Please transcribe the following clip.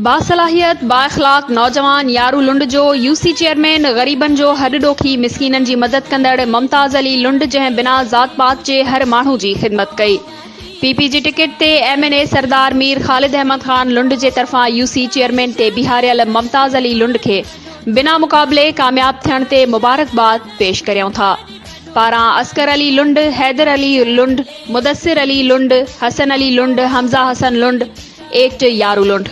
बासलाहियत बाइखलाक नौजवान यारू लुंड जो UC chairman गरीबन जो हॾॾोखी मिसकीनन जी मदद कंदड़ मुमताज अली लुंड जंहिं बिना ज़ात पात जे हर माण्हू जी ख़िदमत कई। पीपी जी टिकट ते MNA सरदार मीर ख़ालिद अहमद ख़ान लुंड जे तरफ़ां यूसी चेयरमैन ते बीहारियल मुमताज अली लुंड खे बिना मुक़ाबले कामयाब थियण ते मुबारकबाद पेश करियूं था। पारां असकर अली लुंड, हैदर अली लुंड, मुदस्सिर अली लुंड, हसन अली लुंड, हमज़ा हसन लुंड, एक्ट यारू लुंड।